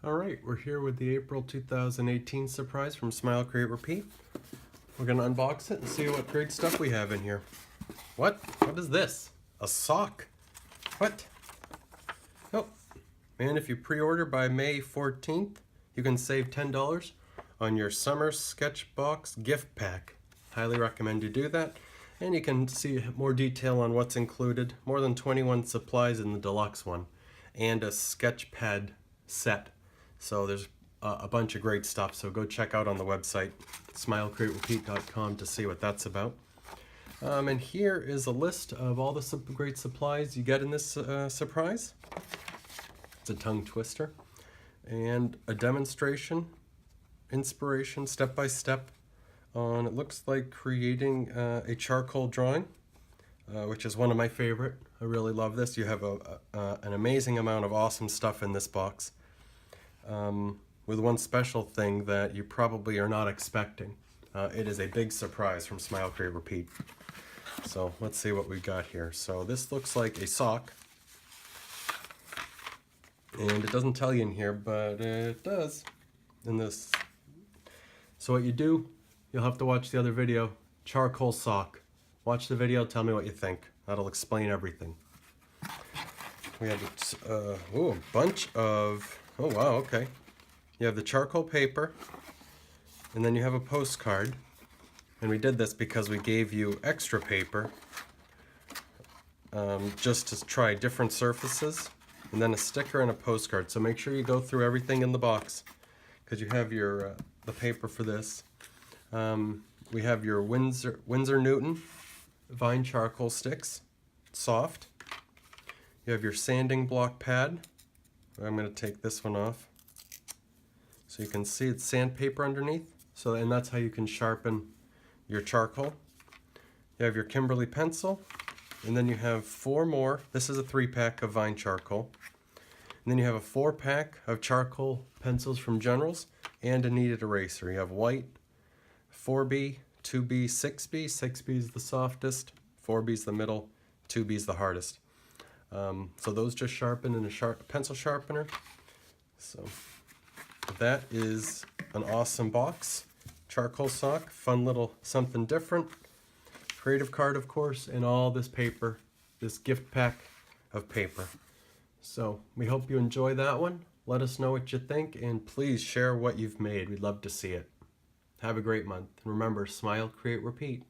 Alright, we're here with the April 2018 surprise from Smile Create Repeat. We're going to unbox it and see what great stuff we have in here. What? What is this? A sock? What? Oh, and if you pre-order by May 14th, you can save $10 on your summer sketchbox gift pack. Highly recommend you do that. And you can see more detail on what's included. More than 21 supplies in the deluxe one. And a sketch pad set. So there's a bunch of great stuff. So go check out on the website, smilecreaterepeat.com, to see what that's about. And here is a list of all the great supplies you get in this surprise. It's a tongue twister. And a demonstration, inspiration, step-by-step on, it looks like creating a charcoal drawing, which is one of my favorite. I really love this. You have an amazing amount of awesome stuff in this box, with one special thing that you probably are not expecting. It is a big surprise from Smile Create Repeat. So let's see what we got here. So this looks like a sock, and it doesn't tell you in here, but it does in this. So what you do, you'll have to watch the other video, charcoal sock. Watch the video, tell me what you think. That'll explain everything. We have a bunch of, oh wow, okay. You have the charcoal paper, and then you have a postcard. And we did this because we gave you extra paper, just to try different surfaces, and then a sticker and a postcard. So make sure you go through everything in the box, because you have your the paper for this. We have your Winsor Newton Vine charcoal sticks, soft. You have your sanding block pad. I'm going to take this one off so you can see it's sandpaper underneath. So, and that's how you can sharpen your charcoal. You have your Kimberly pencil, and then you have 4 more. This is a 3-pack of Vine charcoal. And then you have a 4-pack of charcoal pencils from Generals and a kneaded eraser. You have white, 4B, 2B, 6B. 6B is the softest, 4B is the middle, 2B is the hardest. So those just sharpen in a pencil sharpener. So that is an awesome box. Charcoal sock, fun little something different. Creative card, of course, and all this paper, this gift pack of paper. So we hope you enjoy that one. Let us know what you think, and please share what you've made. We'd love to see it. Have a great month. And remember, smile, create, repeat.